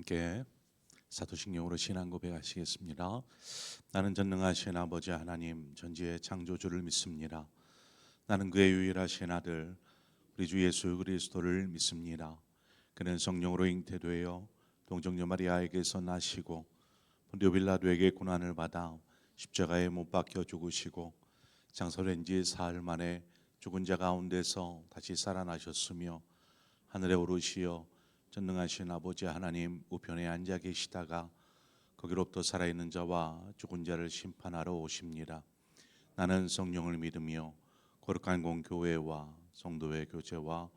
함께 사도신경으로 신앙 고백하시겠습니다. 나는 전능하신 아버지 하나님 전지의 창조주를 믿습니다. 나는 그의 유일하신 아들 우리 주 예수 그리스도를 믿습니다. 그는 성령으로 잉태되어 동정녀 마리아에게서 나시고 본디오 빌라도에게 고난을 받아 십자가에 못 박혀 죽으시고 장사된 지 사흘 만에 죽은 자 가운데서 다시 살아나셨으며 하늘에 오르시어 전능하신 아버지 하나님 우편에 앉아 계시다가 거기로부터 살아있는 자와 죽은 자를 심판하러 오십니다. 나는 성령을 믿으며 거룩한 공교회와 성도의 교제와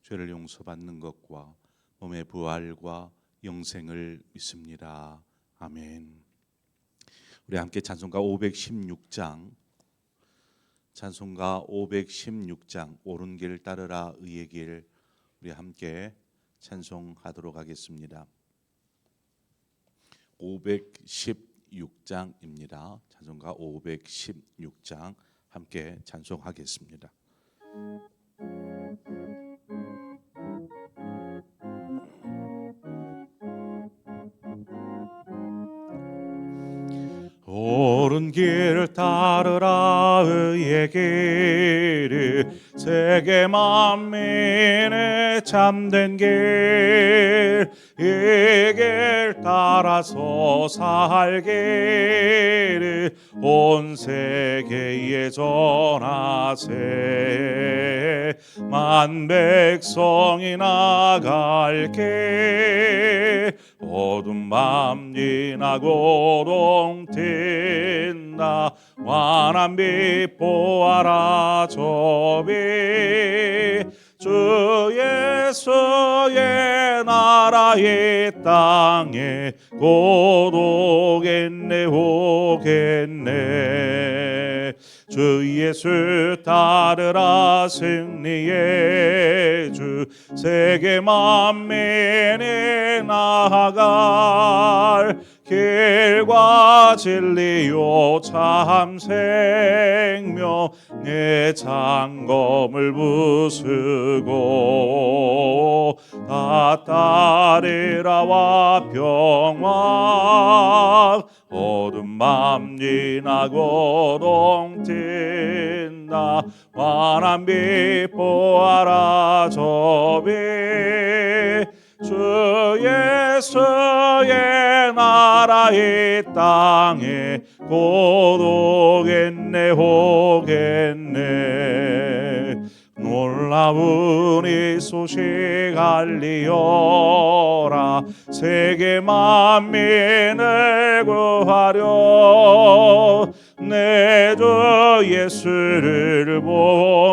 죄를 용서받는 것과 몸의 부활과 영생을 믿습니다. 아멘. 우리 함께 찬송가 516장 옳은 길 따르라 의의 길 우리 함께 찬송하도록 하겠습니다. 516장입니다. 찬송가 516장 함께 찬송하겠습니다. 옳은 길 따르라 의의 길 세계 만민의 참된 길 이 길 따라서 살길 온 세계에 전하세 만 백성이 나갈 길 어둠 밤 지나고 동트인다 환한 빛 보아라 저비 주 예수의 나라 이 땅에 곧 오겠네 오겠네 주 예수 따르라 승리의 주 세계 만민이 나아갈 길과 진리요 참 생명 내 장검을 부수고 다 따르라와 평화 어둠 밤 지나고 동트인다 환한 빛 보아라 저비 주 예수의 나라 이 땅에 곧 오겠네 오겠네 놀라운 이 소식 알리어라 세계 만민을 구하려 내 주 예수를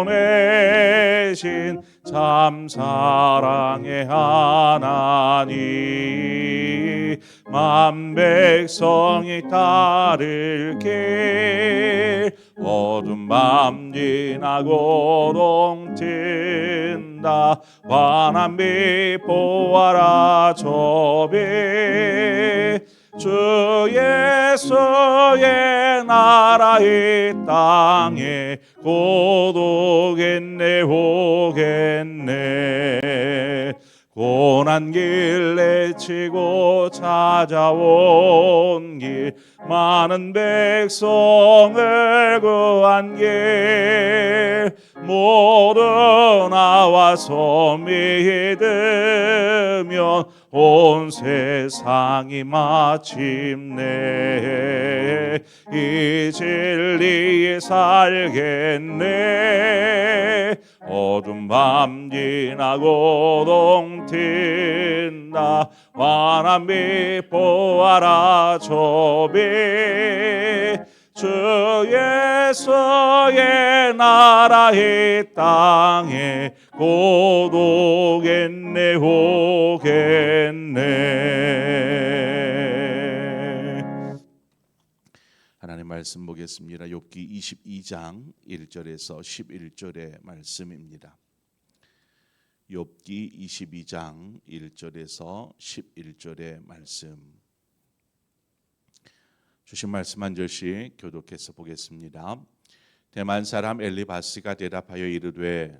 보내신 참 사랑의 하나님 만 백성이 따를 길 어둠 밤 지나고 동트인다 환한 빛 보아라 저비 주 예수의 나라 이 땅에 곧 오겠네 오겠네 고난 길 내치고 찾아온 길 많은 백성을 구한 길 모두 나와서 믿으면 온 세상이 마침내 이 진리에 살겠네 어둠 밤 지나고 동트인다 환한 빛 보아라 저비 주 예수의 나라 이 땅에 곧 오겠네 오겠네. 하나님 말씀 보겠습니다. 욥기 22장 1절에서 11절의 말씀입니다. 욥기 22장 1절에서 11절의 말씀 주신 말씀 한 절씩 교독해서 보겠습니다. 대만 사람 엘리바스가 대답하여 이르되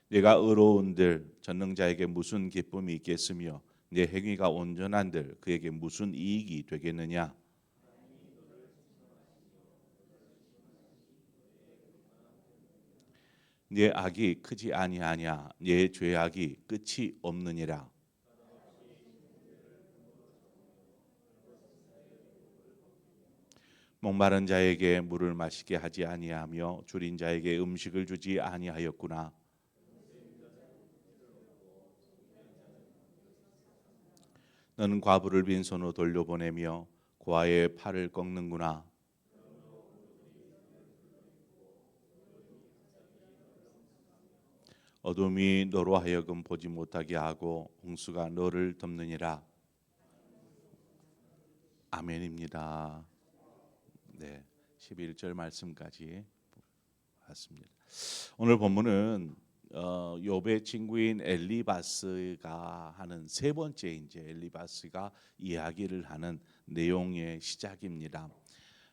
내가 의로운들 전능자에게 무슨 기쁨이 있겠으며 내 행위가 온전한들 그에게 무슨 이익이 되겠느냐. 내 악이 크지 아니하냐. 내 죄악이 끝이 없느니라. 목마른 자에게 물을 마시게 하지 아니하며 줄인 자에게 음식을 주지 아니하였구나. 너는 과부를 빈손으로 돌려보내며 고아의 팔을 꺾는구나. 어둠이 너로 하여금 보지 못하게 하고 홍수가 너를 덮느니라. 아멘입니다. 네, 11절 말씀까지 봤습니다. 오늘 본문은 욥의 친구인 엘리바스가 하는 세 번째 이제 엘리바스가 이야기를 하는 내용의 시작입니다.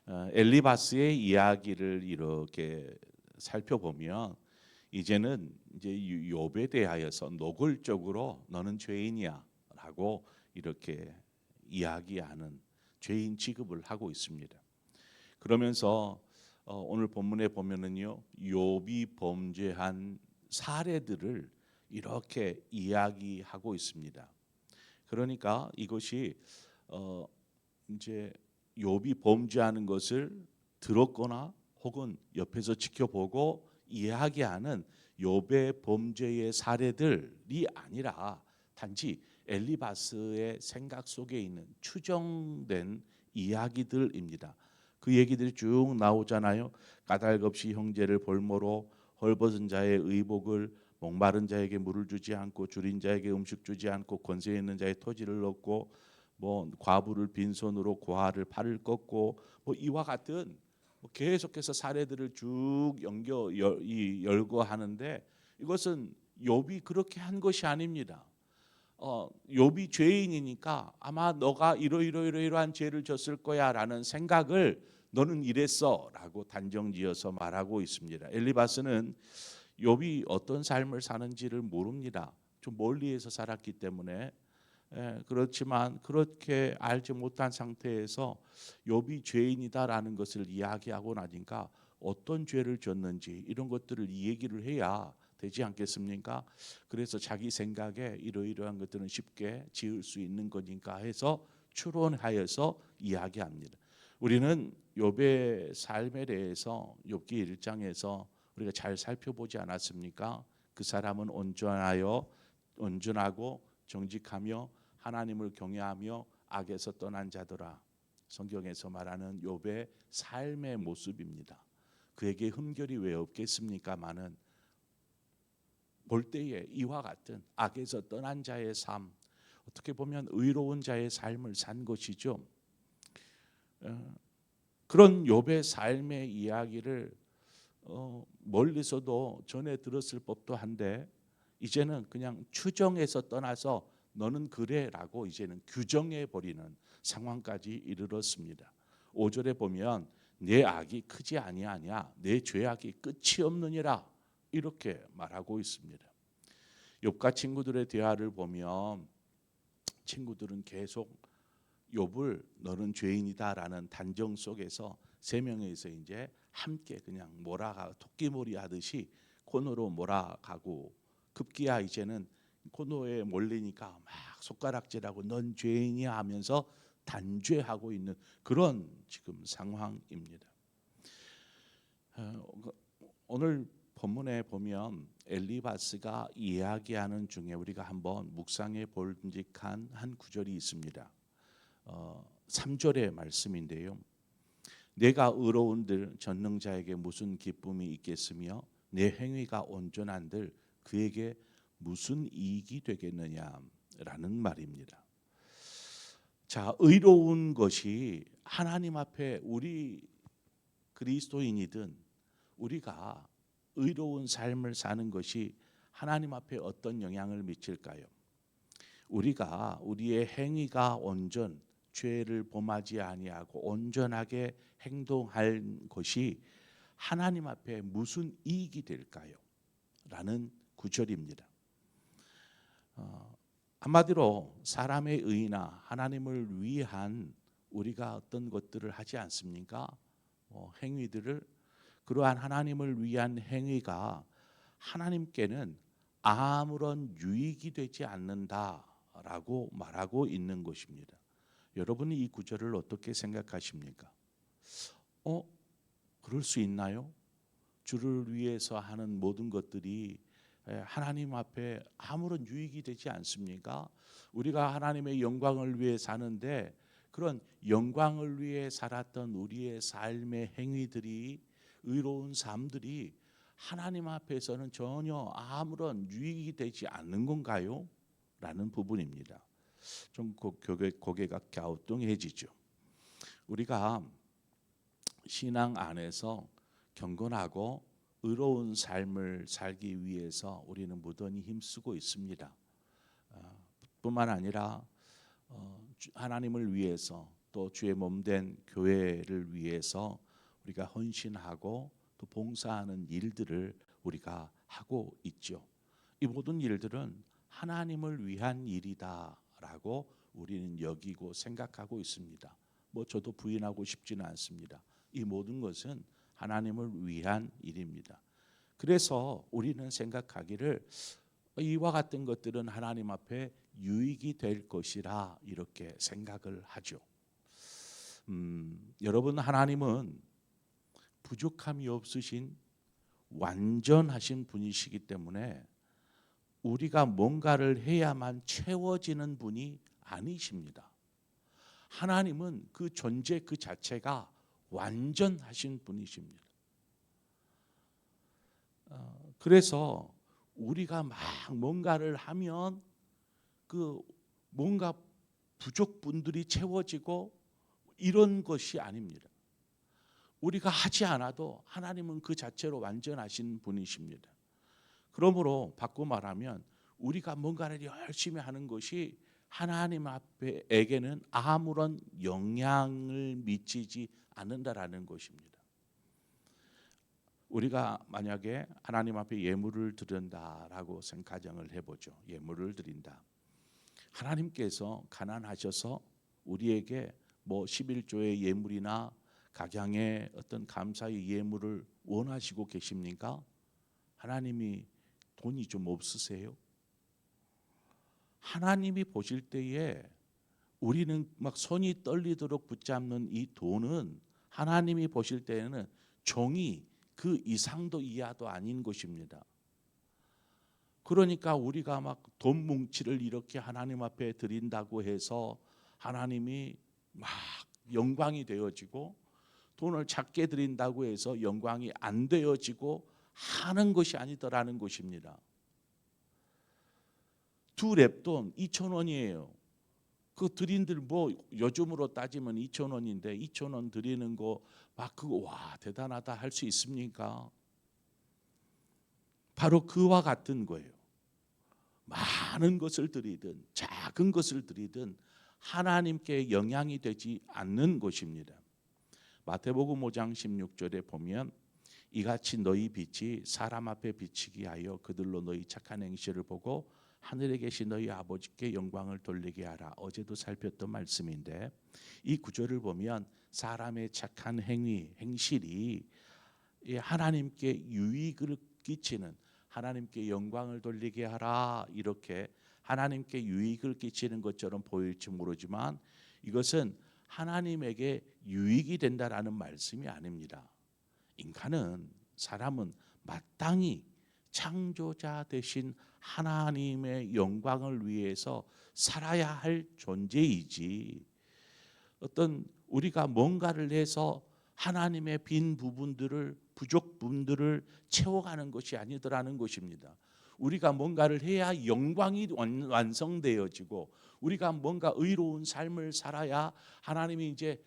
엘리바스의 이야기를 이렇게 살펴보면 이제는 이제 욥에 대하여서 노골적으로 너는 죄인이야라고 이렇게 이야기하는 죄인 취급을 하고 있습니다. 그러면서 오늘 본문에 보면은요 욥이 범죄한 사례들을 이렇게 이야기하고 있습니다. 그러니까 이것이 이제 욥이 범죄하는 것을 들었거나 혹은 옆에서 지켜보고 이야기하는 욥의 범죄의 사례들이 아니라 단지 엘리바스의 생각 속에 있는 추정된 이야기들입니다. 그 얘기들이 쭉 나오잖아요. 까닭없이 형제를 볼모로 헐벗은 자의 의복을 목마른 자에게 물을 주지 않고 줄인 자에게 음식 주지 않고 권세 있는 자의 토지를 얻고 뭐 과부를 빈손으로 고아를 팔을 꺾고 뭐 이와 같은 계속해서 사례들을 쭉 열거 하는데 이것은 욥이 그렇게 한 것이 아닙니다. 욥이 죄인이니까 아마 너가 이러이러한 죄를 졌을 거야라는 생각을 너는 이랬어라고 단정지어서 말하고 있습니다. 엘리바스는 욥이 어떤 삶을 사는지를 모릅니다. 좀 멀리에서 살았기 때문에 그렇지만 그렇게 알지 못한 상태에서 욥이 죄인이다라는 것을 이야기하고 나니까 어떤 죄를 졌는지 이런 것들을 이 얘기를 해야 되지 않겠습니까? 그래서 자기 생각에 이러이러한 것들은 쉽게 지을 수 있는 거니까 해서 추론하여서 이야기합니다. 우리는 욥의 삶에 대해서 욥기 1장에서 우리가 잘 살펴보지 않았습니까? 그 사람은 온전하고 정직하며 하나님을 경외하며 악에서 떠난 자더라. 성경에서 말하는 욥의 삶의 모습입니다. 그에게 흠결이 왜 없겠습니까마는 볼 때에 이와 같은 악에서 떠난 자의 삶, 어떻게 보면 의로운 자의 삶을 산 것이죠. 그런 욥의 삶의 이야기를 멀리서도 전해 들었을 법도 한데 이제는 그냥 추정해서 떠나서 너는 그래라고 이제는 규정해 버리는 상황까지 이르렀습니다. 5절에 보면 내 악이 크지 아니하냐 내 죄악이 끝이 없느니라 이렇게 말하고 있습니다. 욥과 친구들의 대화를 보면 친구들은 계속 욥을 너는 죄인이다라는 단정 속에서 세 명이서 이제 함께 그냥 몰아가 토끼몰이 하듯이 코너로 몰아가고 급기야 이제는 코너에 몰리니까 막 손가락질하고 넌 죄인이야 하면서 단죄하고 있는 그런 지금 상황입니다. 오늘 본문에 보면 엘리바스가 이야기하는 중에 우리가 한번 묵상해 볼직한 한 구절이 있습니다. 3절의 말씀인데요. 내가 의로운들 전능자에게 무슨 기쁨이 있겠으며 내 행위가 온전한들 그에게 무슨 이익이 되겠느냐라는 말입니다. 자, 의로운 것이 하나님 앞에 우리 그리스도인이든 우리가 의로운 삶을 사는 것이 하나님 앞에 어떤 영향을 미칠까요? 우리가 우리의 행위가 온전, 죄를 범하지 아니하고 온전하게 행동할 것이 하나님 앞에 무슨 이익이 될까요? 라는 구절입니다. 한마디로 사람의 의나 하나님을 위한 우리가 어떤 것들을 하지 않습니까? 행위들을, 그러한 하나님을 위한 행위가 하나님께는 아무런 유익이 되지 않는다라고 말하고 있는 것입니다. 여러분이 이 구절을 어떻게 생각하십니까? 그럴 수 있나요? 주를 위해서 하는 모든 것들이 하나님 앞에 아무런 유익이 되지 않습니까? 우리가 하나님의 영광을 위해 사는데 그런 영광을 위해 살았던 우리의 삶의 행위들이, 의로운 삶들이 하나님 앞에서는 전혀 아무런 유익이 되지 않는 건가요? 라는 부분입니다. 좀 고개가 갸우뚱해지죠. 우리가 신앙 안에서 경건하고 의로운 삶을 살기 위해서 우리는 무던히 힘쓰고 있습니다. 뿐만 아니라 하나님을 위해서 또 주의 몸된 교회를 위해서 우리가 헌신하고 또 봉사하는 일들을 우리가 하고 있죠. 이 모든 일들은 하나님을 위한 일이다라고 우리는 여기고 생각하고 있습니다. 저도 부인하고 싶지는 않습니다. 이 모든 것은 하나님을 위한 일입니다. 그래서 우리는 생각하기를 이와 같은 것들은 하나님 앞에 유익이 될 것이라 이렇게 생각을 하죠. 여러분, 하나님은 부족함이 없으신 완전하신 분이시기 때문에 우리가 뭔가를 해야만 채워지는 분이 아니십니다. 하나님은 그 존재 그 자체가 완전하신 분이십니다. 그래서 우리가 막 뭔가를 하면 그 뭔가 부족분들이 채워지고 이런 것이 아닙니다. 우리가 하지 않아도 하나님은 그 자체로 완전하신 분이십니다. 그러므로 바꿔 말하면 우리가 뭔가를 열심히 하는 것이 하나님 앞에게는 아무런 영향을 미치지 않는다라는 것입니다. 우리가 만약에 하나님 앞에 예물을 드린다라고 가정을 해보죠. 예물을 드린다. 하나님께서 가난하셔서 우리에게 11조의 예물이나 각양의 어떤 감사의 예물을 원하시고 계십니까? 하나님이 돈이 좀 없으세요? 하나님이 보실 때에 우리는 막 손이 떨리도록 붙잡는 이 돈은 하나님이 보실 때에는 종이 그 이상도 이하도 아닌 것입니다. 그러니까 우리가 막 돈 뭉치를 이렇게 하나님 앞에 드린다고 해서 하나님이 막 영광이 되어지고, 돈을 작게 드린다고 해서 영광이 안 되어지고 하는 것이 아니더라는 것입니다. 두 랩돈 2,000원이에요. 그 드린들 요즘으로 따지면 2,000원인데 2,000원 드리는 거 막 그거 와 대단하다 할 수 있습니까? 바로 그와 같은 거예요. 많은 것을 드리든 작은 것을 드리든 하나님께 영향이 되지 않는 것입니다. 마태복음 5장 16절에 보면 이같이 너희 빛이 사람 앞에 비치게 하여 그들로 너희 착한 행실을 보고 하늘에 계신 너희 아버지께 영광을 돌리게 하라. 어제도 살폈던 말씀인데 이 구절을 보면 사람의 착한 행실이 하나님께 유익을 끼치는, 하나님께 영광을 돌리게 하라, 이렇게 하나님께 유익을 끼치는 것처럼 보일지 모르지만 이것은 하나님에게 유익이 된다라는 말씀이 아닙니다. 사람은 마땅히 창조자 되신 하나님의 영광을 위해서 살아야 할 존재이지, 어떤 우리가 뭔가를 해서 하나님의 빈 부분들을, 부족 부분들을 채워가는 것이 아니더라는 것입니다. 우리가 뭔가를 해야 영광이 완성되어지고 우리가 뭔가 의로운 삶을 살아야 하나님이 이제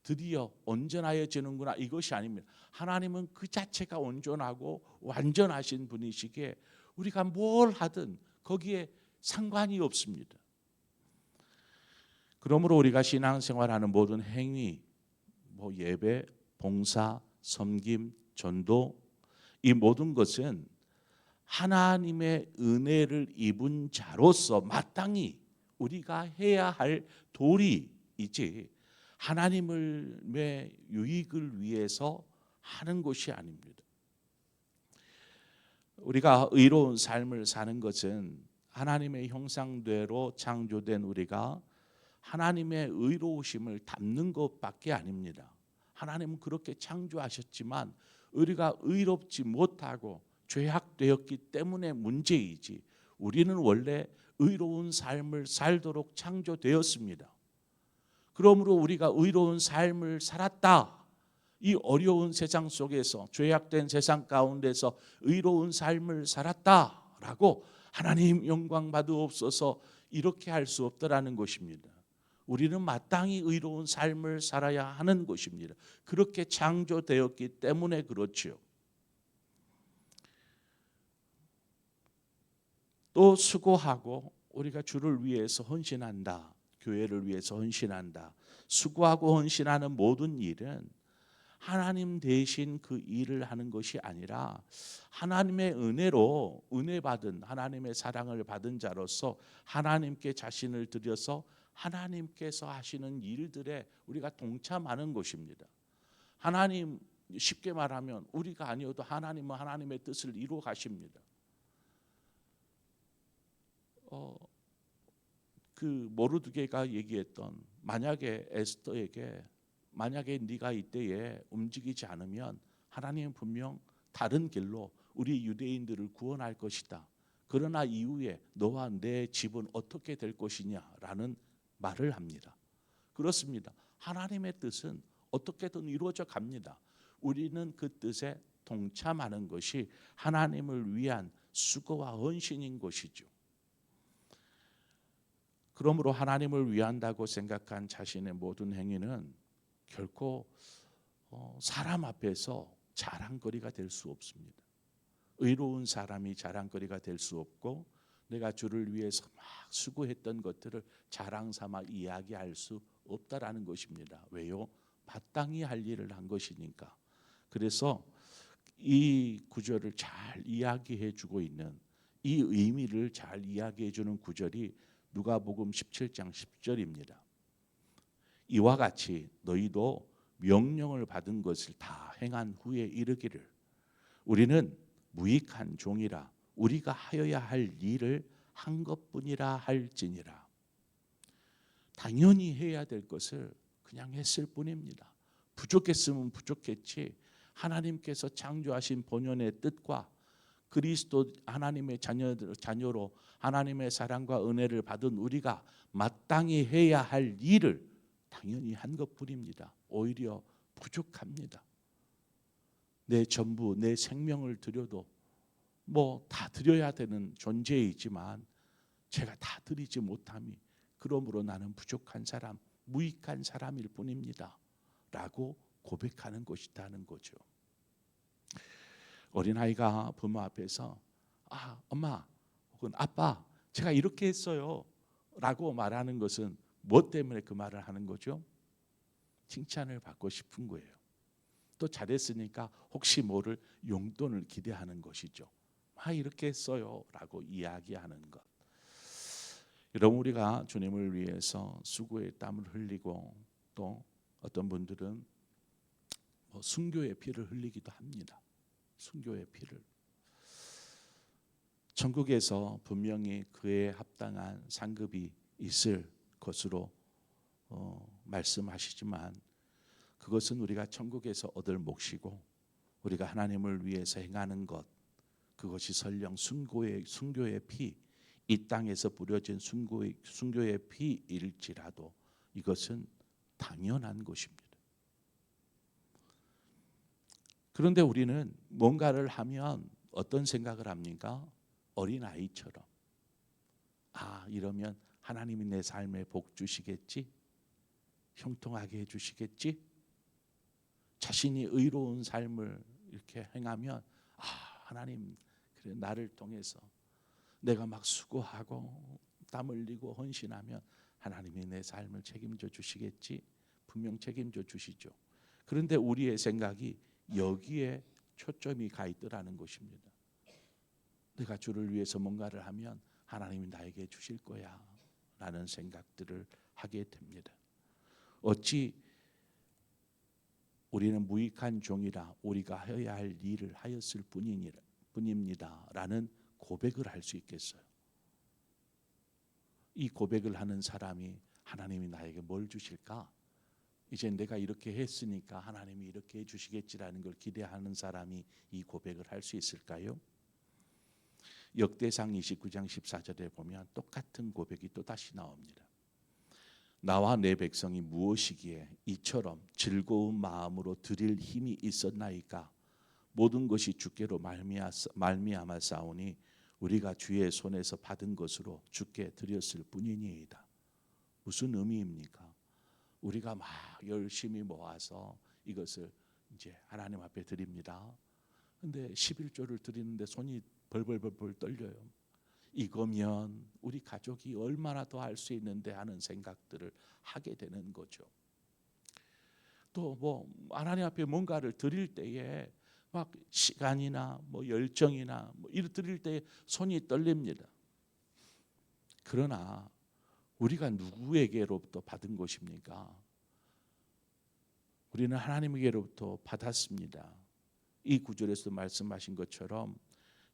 드디어 온전하여지는구나, 이것이 아닙니다. 하나님은 그 자체가 온전하고 완전하신 분이시기에 우리가 뭘 하든 거기에 상관이 없습니다. 그러므로 우리가 신앙생활하는 모든 행위, 예배, 봉사, 섬김, 전도, 이 모든 것은 하나님의 은혜를 입은 자로서 마땅히 우리가 해야 할 도리이지 하나님의 유익을 위해서 하는 것이 아닙니다. 우리가 의로운 삶을 사는 것은 하나님의 형상대로 창조된 우리가 하나님의 의로우심을 담는 것밖에 아닙니다. 하나님은 그렇게 창조하셨지만 우리가 의롭지 못하고 죄악되었기 때문에 문제이지 우리는 원래 의로운 삶을 살도록 창조되었습니다. 그러므로 우리가 의로운 삶을 살았다. 이 어려운 세상 속에서 죄악된 세상 가운데서 의로운 삶을 살았다라고 하나님 영광 받으옵소서 이렇게 할 수 없다라는 것입니다. 우리는 마땅히 의로운 삶을 살아야 하는 것입니다. 그렇게 창조되었기 때문에 그렇지요. 또 수고하고 우리가 주를 위해서 헌신한다. 교회를 위해서 헌신한다. 수고하고 헌신하는 모든 일은 하나님 대신 그 일을 하는 것이 아니라 하나님의 은혜로 은혜 받은 하나님의 사랑을 받은 자로서 하나님께 자신을 드려서 하나님께서 하시는 일들에 우리가 동참하는 것입니다. 하나님 쉽게 말하면 우리가 아니어도 하나님은 하나님의 뜻을 이루어 가십니다. 그 모르드게가 얘기했던 만약에 에스더에게 만약에 네가 이때에 움직이지 않으면 하나님은 분명 다른 길로 우리 유대인들을 구원할 것이다. 그러나 이후에 너와 내 집은 어떻게 될 것이냐라는 말을 합니다. 그렇습니다. 하나님의 뜻은 어떻게든 이루어져 갑니다. 우리는 그 뜻에 동참하는 것이 하나님을 위한 수고와 헌신인 것이죠. 그러므로 하나님을 위한다고 생각한 자신의 모든 행위는 결코 사람 앞에서 자랑거리가 될 수 없습니다. 의로운 사람이 자랑거리가 될 수 없고 내가 주를 위해서 막 수고했던 것들을 자랑 삼아 이야기할 수 없다라는 것입니다. 왜요? 마땅히 할 일을 한 것이니까. 그래서 이 구절을 잘 이야기해 주고 있는 이 의미를 잘 이야기해 주는 구절이 누가복음 17장 10절입니다. 이와 같이 너희도 명령을 받은 것을 다 행한 후에 이르기를 우리는 무익한 종이라 우리가 하여야 할 일을 한 것뿐이라 할지니라. 당연히 해야 될 것을 그냥 했을 뿐입니다. 부족했으면 부족했지 하나님께서 창조하신 본연의 뜻과 그리스도 하나님의 자녀로 하나님의 사랑과 은혜를 받은 우리가 마땅히 해야 할 일을 당연히 한 것뿐입니다. 오히려 부족합니다. 내 전부 내 생명을 드려도 뭐 다 드려야 되는 존재이지만 제가 다 드리지 못함이 그러므로 나는 부족한 사람, 무익한 사람일 뿐입니다. 라고 고백하는 것이라는 거죠. 어린아이가 부모 앞에서 엄마 혹은 아빠 제가 이렇게 했어요 라고 말하는 것은 무엇 때문에 그 말을 하는 거죠? 칭찬을 받고 싶은 거예요. 또 잘했으니까 혹시 모를 용돈을 기대하는 것이죠. 이렇게 했어요 라고 이야기하는 것. 여러분 우리가 주님을 위해서 수고의 땀을 흘리고 또 어떤 분들은 순교의 피를 흘리기도 합니다. 순교의 피를. 천국에서 분명히 그에 합당한 상급이 있을 것으로 말씀하시지만 그것은 우리가 천국에서 얻을 몫이고 우리가 하나님을 위해서 행하는 것 그것이 설령 순교의 피, 이 땅에서 부려진 순교의 피일지라도 이것은 당연한 것입니다. 그런데 우리는 뭔가를 하면 어떤 생각을 합니까? 어린아이처럼 이러면 하나님이 내 삶에 복 주시겠지? 형통하게 해주시겠지? 자신이 의로운 삶을 이렇게 행하면 하나님 그래 나를 통해서 내가 막 수고하고 땀 흘리고 헌신하면 하나님이 내 삶을 책임져 주시겠지? 분명 책임져 주시죠. 그런데 우리의 생각이 여기에 초점이 가 있더라는 것입니다. 내가 주를 위해서 뭔가를 하면 하나님이 나에게 주실 거야 라는 생각들을 하게 됩니다. 어찌 우리는 무익한 종이라 우리가 해야 할 일을 하였을 뿐입니다 라는 고백을 할 수 있겠어요? 이 고백을 하는 사람이 하나님이 나에게 뭘 주실까? 이제 내가 이렇게 했으니까 하나님이 이렇게 해주시겠지라는 걸 기대하는 사람이 이 고백을 할 수 있을까요? 역대상 29장 14절에 보면 똑같은 고백이 또다시 나옵니다. 나와 내 백성이 무엇이기에 이처럼 즐거운 마음으로 드릴 힘이 있었나이까? 모든 것이 주께로 말미암아 싸우니 우리가 주의 손에서 받은 것으로 주께 드렸을 뿐이니이다. 무슨 의미입니까? 우리가 막 열심히 모아서 이것을 이제 하나님 앞에 드립니다. 근데 11조를 드리는데 손이 벌벌벌 떨려요. 이거면 우리 가족이 얼마나 더 할 수 있는데 하는 생각들을 하게 되는 거죠. 또 뭐 하나님 앞에 뭔가를 드릴 때에 막 시간이나 뭐 열정이나 뭐 이를 드릴 때 손이 떨립니다. 그러나 우리가 누구에게로부터 받은 것입니까? 우리는 하나님에게로부터 받았습니다. 이 구절에서 말씀하신 것처럼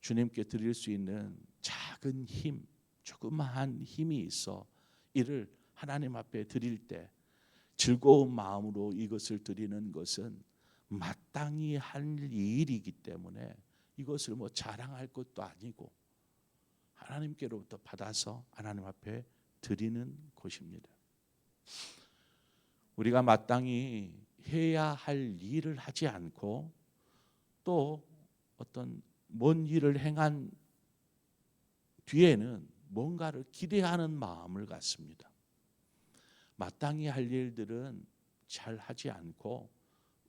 주님께 드릴 수 있는 작은 힘, 조그마한 힘이 있어 이를 하나님 앞에 드릴 때 즐거운 마음으로 이것을 드리는 것은 마땅히 할 일이기 때문에 이것을 뭐 자랑할 것도 아니고 하나님께로부터 받아서 하나님 앞에 드리는 것입니다. 우리가 마땅히 해야 할 일을 하지 않고 또 어떤 먼 일을 행한 뒤에는 뭔가를 기대하는 마음을 갖습니다. 마땅히 할 일들은 잘 하지 않고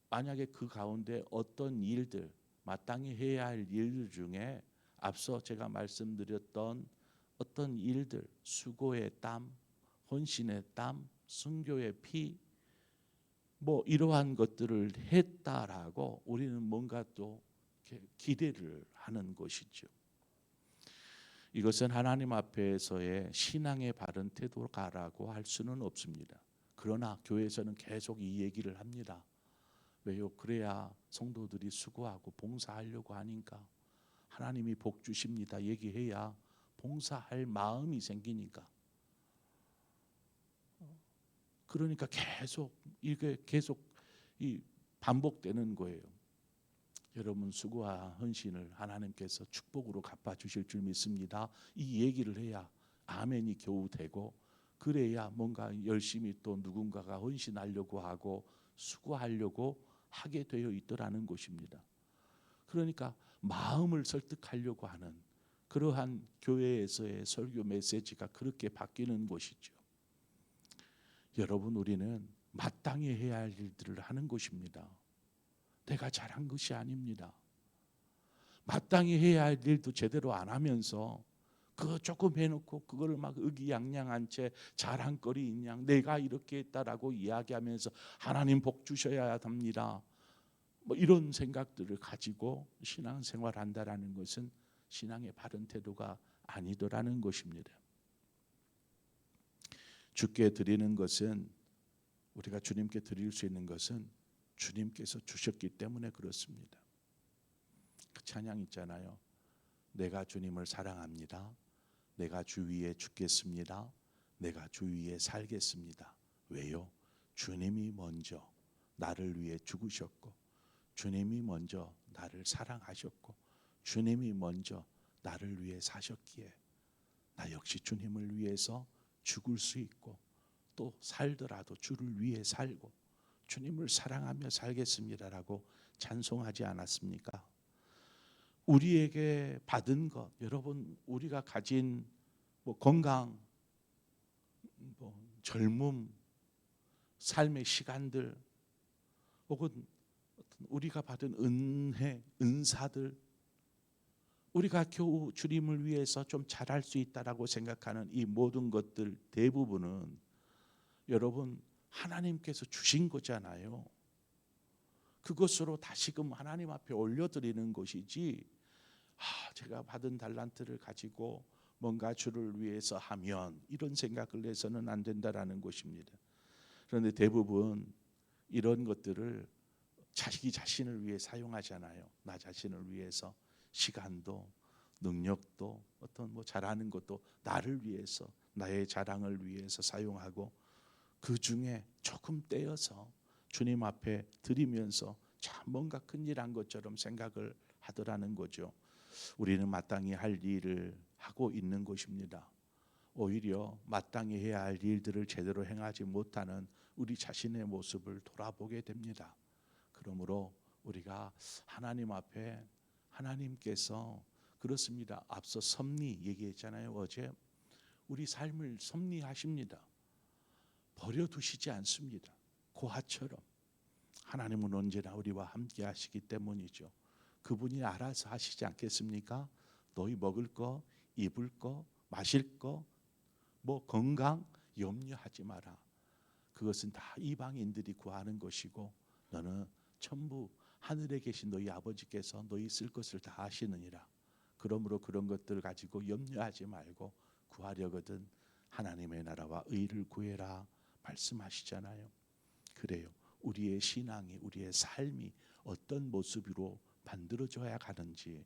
만약에 그 가운데 어떤 일들, 마땅히 해야 할 일들 중에 앞서 제가 말씀드렸던 어떤 일들, 수고의 땀, 헌신의 땀, 순교의 피, 뭐 이러한 것들을 했다라고 우리는 뭔가 또 기대를 하는 것이죠. 이것은 하나님 앞에서의 신앙의 바른 태도가라고 할 수는 없습니다. 그러나 교회에서는 계속 이 얘기를 합니다. 왜요? 그래야 성도들이 수고하고 봉사하려고 하니까 하나님이 복 주십니다. 얘기해야 봉사할 마음이 생기니까. 그러니까 이게 계속 이 반복되는 거예요. 여러분 수고와 헌신을 하나님께서 축복으로 갚아주실 줄 믿습니다. 이 얘기를 해야 아멘이 겨우 되고 그래야 뭔가 열심히 또 누군가가 헌신하려고 하고 수고하려고 하게 되어 있더라는 것입니다. 그러니까 마음을 설득하려고 하는 그러한 교회에서의 설교 메시지가 그렇게 바뀌는 것이죠. 여러분 우리는 마땅히 해야 할 일들을 하는 것입니다. 내가 잘한 것이 아닙니다. 마땅히 해야 할 일도 제대로 안 하면서 그거 조금 해놓고 그거를 막 의기양양한 채 잘한 거리 있냐 내가 이렇게 했다라고 이야기하면서 하나님 복 주셔야 합니다. 뭐 이런 생각들을 가지고 신앙생활한다라는 것은 신앙의 바른 태도가 아니더라는 것입니다. 주께 드리는 것은 우리가 주님께 드릴 수 있는 것은 주님께서 주셨기 때문에 그렇습니다. 그 찬양 있잖아요. 내가 주님을 사랑합니다. 내가 주 위에 죽겠습니다. 내가 주 위에 살겠습니다. 왜요? 주님이 먼저 나를 위해 죽으셨고 주님이 먼저 나를 사랑하셨고 주님이 먼저 나를 위해 사셨기에 나 역시 주님을 위해서 죽을 수 있고 또 살더라도 주를 위해 살고 주님을 사랑하며 살겠습니다라고 찬송하지 않았습니까? 우리에게 받은 것, 여러분 우리가 가진 뭐 건강, 뭐 젊음, 삶의 시간들, 혹은 우리가 받은 은혜, 은사들, 우리가 겨우 주님을 위해서 좀 잘할 수 있다라고 생각하는 이 모든 것들 대부분은 여러분 하나님께서 주신 거잖아요. 그것으로 다시금 하나님 앞에 올려드리는 것이지 제가 받은 달란트를 가지고 뭔가 주를 위해서 하면 이런 생각을 해서는 안 된다라는 것입니다. 그런데 대부분 이런 것들을 자기 자신을 위해 사용하잖아요. 나 자신을 위해서 시간도 능력도 어떤 뭐 잘하는 것도 나를 위해서 나의 자랑을 위해서 사용하고 그 중에 조금 떼어서 주님 앞에 드리면서 참 뭔가 큰일한 것처럼 생각을 하더라는 거죠. 우리는 마땅히 할 일을 하고 있는 것입니다. 오히려 마땅히 해야 할 일들을 제대로 행하지 못하는 우리 자신의 모습을 돌아보게 됩니다. 그러므로 우리가 하나님 앞에 하나님께서 그렇습니다. 앞서 섭리 얘기했잖아요. 어제 우리 삶을 섭리하십니다. 버려두시지 않습니다. 고아처럼 하나님은 언제나 우리와 함께 하시기 때문이죠. 그분이 알아서 하시지 않겠습니까? 너희 먹을 거, 입을 거, 마실 거, 뭐 건강 염려하지 마라. 그것은 다 이방인들이 구하는 것이고 너는 전부 하늘에 계신 너희 아버지께서 너희 쓸 것을 다 하시느니라. 그러므로 그런 것들을 가지고 염려하지 말고 구하려거든 하나님의 나라와 의를 구해라 말씀하시잖아요. 그래요. 우리의 신앙이 우리의 삶이 어떤 모습으로 만들어져야 가는지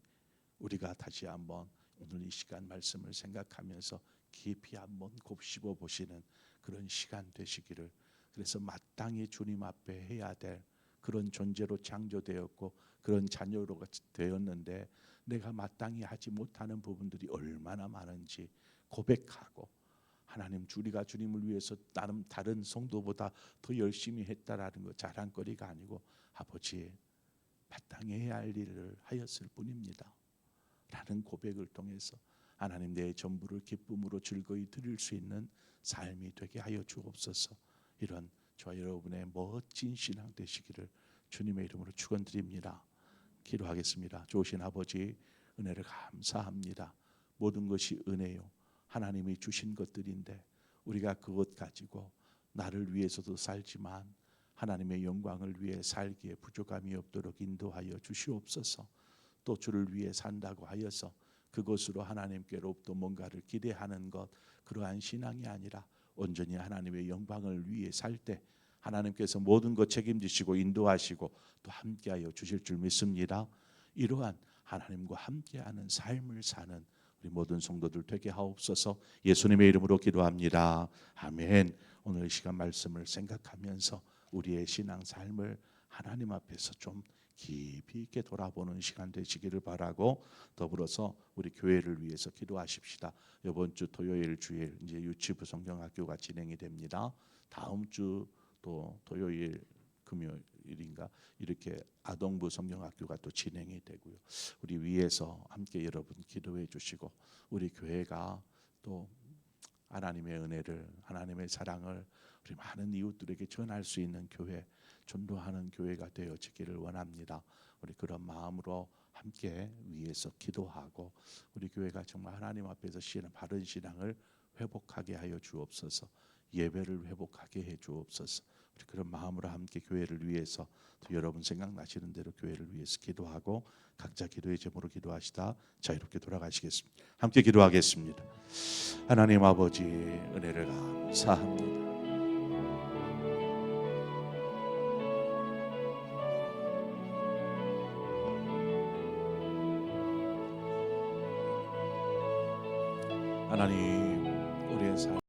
우리가 다시 한번 오늘 이 시간 말씀을 생각하면서 깊이 한번 곱씹어 보시는 그런 시간 되시기를. 그래서 마땅히 주님 앞에 해야 될 그런 존재로 창조되었고 그런 자녀로 되었는데 내가 마땅히 하지 못하는 부분들이 얼마나 많은지 고백하고 하나님 우리가 주님을 위해서 나름 다른 성도보다 더 열심히 했다라는 거 자랑거리가 아니고 아버지 마땅히 해야 할 일을 하였을 뿐입니다 라는 고백을 통해서 하나님 내 전부를 기쁨으로 즐거이 드릴 수 있는 삶이 되게 하여 주옵소서. 이런 저와 여러분의 멋진 신앙 되시기를 주님의 이름으로 축원드립니다. 기도하겠습니다. 좋으신 아버지 은혜를 감사합니다. 모든 것이 은혜요 하나님이 주신 것들인데 우리가 그것 가지고 나를 위해서도 살지만 하나님의 영광을 위해 살기에 부족함이 없도록 인도하여 주시옵소서. 또 주를 위해 산다고 하여서 그것으로 하나님께로부터 뭔가를 기대하는 것 그러한 신앙이 아니라 온전히 하나님의 영광을 위해 살 때 하나님께서 모든 것 책임지시고 인도하시고 또 함께하여 주실 줄 믿습니다. 이러한 하나님과 함께하는 삶을 사는 우리 모든 성도들 되게 하옵소서. 예수님의 이름으로 기도합니다. 아멘. 오늘 이 시간 말씀을 생각하면서 우리의 신앙 삶을 하나님 앞에서 좀 깊이 있게 돌아보는 시간 되시기를 바라고 더불어서 우리 교회를 위해서 기도하십시다. 이번 주 토요일 주일 이제 유치부 성경학교가 진행이 됩니다. 다음 주 또 토요일 금요일인가 이렇게 아동부 성경학교가 또 진행이 되고요. 우리 위에서 함께 여러분 기도해 주시고 우리 교회가 또 하나님의 은혜를 하나님의 사랑을 우리 많은 이웃들에게 전할 수 있는 교회 전도하는 교회가 되어지기를 원합니다. 우리 그런 마음으로 함께 위에서 기도하고 우리 교회가 정말 하나님 앞에서 바른 신앙을 회복하게 하여 주옵소서. 예배를 회복하게 해 주옵소서. 우리 그런 마음으로 함께 교회를 위해서 또 여러분 생각나시는 대로 교회를 위해서 기도하고 각자 기도의 제목으로 기도하시다 자유롭게 돌아가시겠습니다. 함께 기도하겠습니다. 하나님 아버지 은혜를 감사합니다. 하나님 우리의 삶